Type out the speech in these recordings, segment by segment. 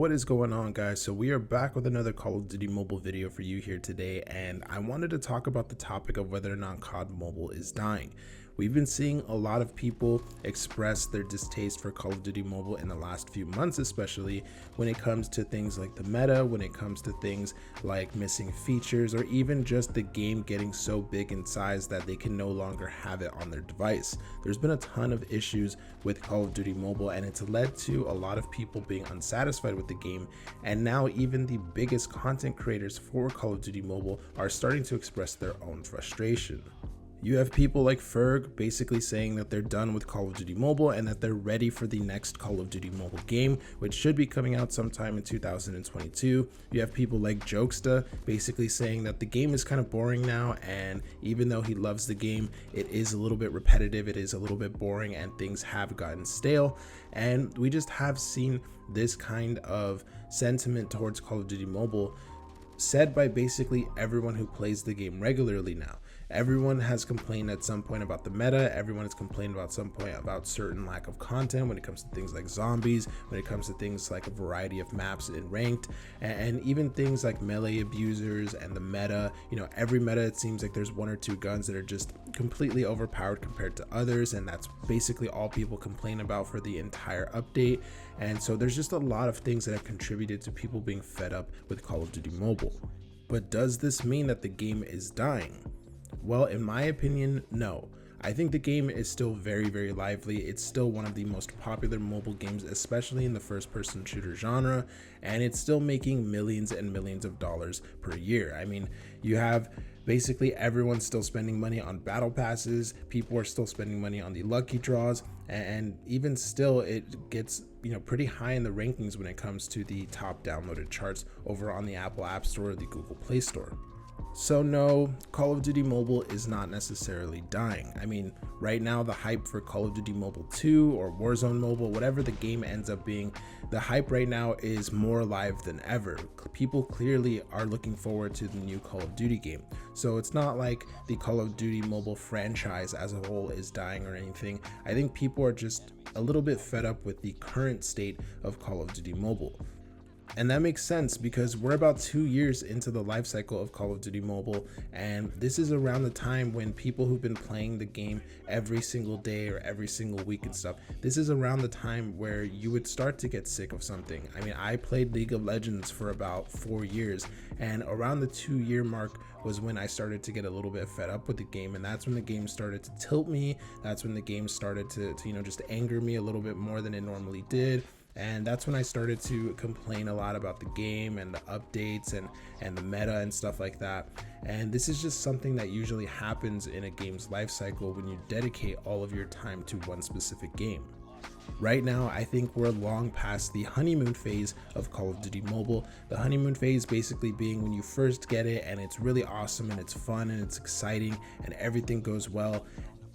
What is going on, guys? So we are back with another Call of Duty Mobile video for you here today, and I wanted to talk about the topic of whether or not COD Mobile is dying. We've been seeing a lot of people express their distaste for Call of Duty Mobile in the last few months, especially when it comes to things like the meta, when it comes to things like missing features, or even just the game getting so big in size that they can no longer have it on their device. There's been a ton of issues with Call of Duty Mobile, and it's led to a lot of people being unsatisfied with the game, and now even the biggest content creators for Call of Duty Mobile are starting to express their own frustration. You have people like Ferg basically saying that they're done with Call of Duty Mobile and that they're ready for the next Call of Duty Mobile game, which should be coming out sometime in 2022. You have people like Jokesta basically saying that the game is kind of boring now, and even though he loves the game, it is a little bit repetitive, it is a little bit boring, and things have gotten stale. And we just have seen this kind of sentiment towards Call of Duty Mobile said by basically everyone who plays the game regularly now. Everyone has complained at some point about the meta. Everyone has complained about some point about certain lack of content when it comes to things like zombies, when it comes to things like a variety of maps in ranked, and even things like melee abusers and the meta. You know, every meta, it seems like there's one or two guns that are just completely overpowered compared to others, and that's basically all people complain about for the entire update. And so there's just a lot of things that have contributed to people being fed up with Call of Duty Mobile. But does this mean that the game is dying? Well, in my opinion, no. I think the game is still very lively. It's still one of the most popular mobile games, especially in the first-person shooter genre, and it's still making millions and millions of dollars per year. I mean, you have basically everyone still spending money on battle passes, people are still spending money on the lucky draws, and even still it gets, you know, pretty high in the rankings when it comes to the top downloaded charts over on the Apple App Store or the Google Play Store. So no, Call of Duty Mobile is not necessarily dying. I mean, right now the hype for Call of Duty Mobile 2 or Warzone Mobile, whatever the game ends up being, the hype right now is more alive than ever. People clearly are looking forward to the new Call of Duty game. So it's not like the Call of Duty Mobile franchise as a whole is dying or anything. I think people are just a little bit fed up with the current state of Call of Duty Mobile. And that makes sense because we're about 2 years into the life cycle of Call of Duty Mobile, and this is around the time when people who've been playing the game every single day or every single week and stuff, this is around the time where you would start to get sick of something. I mean, I played League of Legends for about 4 years, and around the 2-year mark was when I started to get a little bit fed up with the game, and that's when the game started to tilt me. That's when the game started to just anger me a little bit more than it normally did. And that's when I started to complain a lot about the game and the updates and the meta and stuff like that. And this is just something that usually happens in a game's life cycle when you dedicate all of your time to one specific game. Right now, I think we're long past the honeymoon phase of Call of Duty Mobile. The honeymoon phase basically being when you first get it and it's really awesome and it's fun and it's exciting and everything goes well.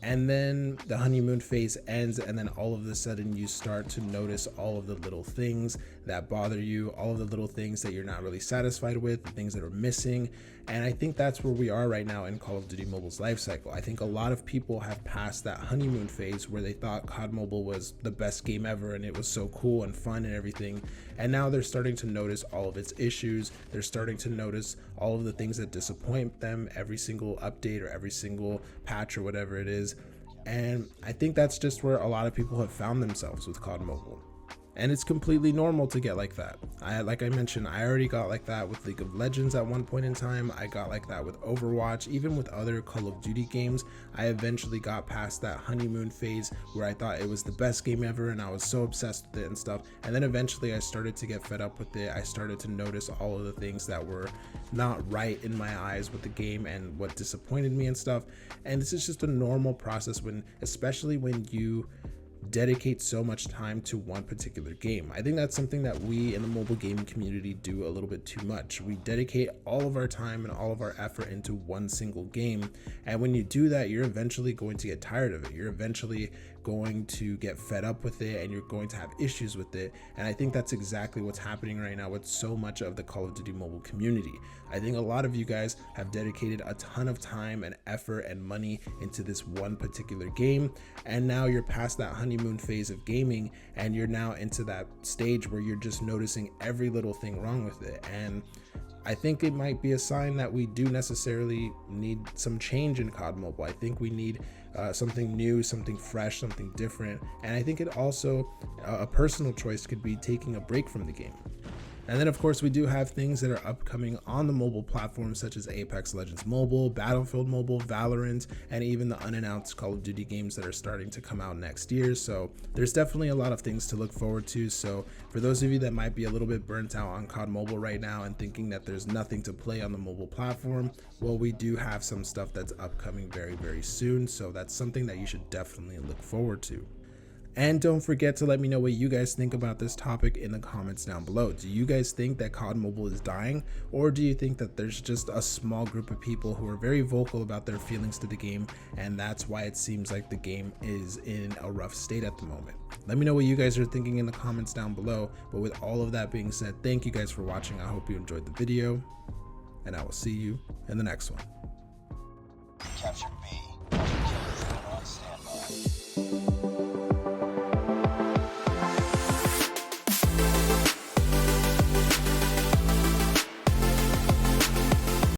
And then the honeymoon phase ends, and then all of a sudden you start to notice all of the little things that bother you, all of the little things that you're not really satisfied with, the things that are missing. And I think that's where we are right now in Call of Duty Mobile's life cycle. I think a lot of people have passed that honeymoon phase where they thought COD Mobile was the best game ever and it was so cool and fun and everything. And now they're starting to notice all of its issues. They're starting to notice all of the things that disappoint them every single update or every single patch or whatever it is. And I think that's just where a lot of people have found themselves with COD Mobile. And it's completely normal to get like that. Like I mentioned, I already got like that with League of Legends at one point in time. I got like that with Overwatch, even with other Call of Duty games. I eventually got past that honeymoon phase where I thought it was the best game ever and I was so obsessed with it and stuff. And then eventually I started to get fed up with it. I started to notice all of the things that were not right in my eyes with the game and what disappointed me and stuff. And this is just a normal process especially when you dedicate so much time to one particular game. I think that's something that we in the mobile gaming community do a little bit too much. We dedicate all of our time and all of our effort into one single game, and when you do that, you're eventually going to get tired of it. You're eventually going to get fed up with it and you're going to have issues with it. And I think that's exactly what's happening right now with so much of the Call of Duty mobile community. I think a lot of you guys have dedicated a ton of time and effort and money into this one particular game, and now you're past that honeymoon phase of gaming and you're now into that stage where you're just noticing every little thing wrong with it. And I think it might be a sign that we do necessarily need some change in COD Mobile. I think we need something new, something fresh, something different. And I think it also, a personal choice could be taking a break from the game. And then of course we do have things that are upcoming on the mobile platforms such as Apex Legends Mobile, Battlefield Mobile, Valorant, and even the unannounced Call of Duty games that are starting to come out next year. So there's definitely a lot of things to look forward to. So for those of you that might be a little bit burnt out on COD Mobile right now and thinking that there's nothing to play on the mobile platform, well, we do have some stuff that's upcoming very, very soon. So that's something that you should definitely look forward to. And don't forget to let me know what you guys think about this topic in the comments down below. Do you guys think that COD Mobile is dying? Or do you think that there's just a small group of people who are very vocal about their feelings to the game, and that's why it seems like the game is in a rough state at the moment? Let me know what you guys are thinking in the comments down below. But with all of that being said, thank you guys for watching. I hope you enjoyed the video, and I will see you in the next one. Captured B. On standby.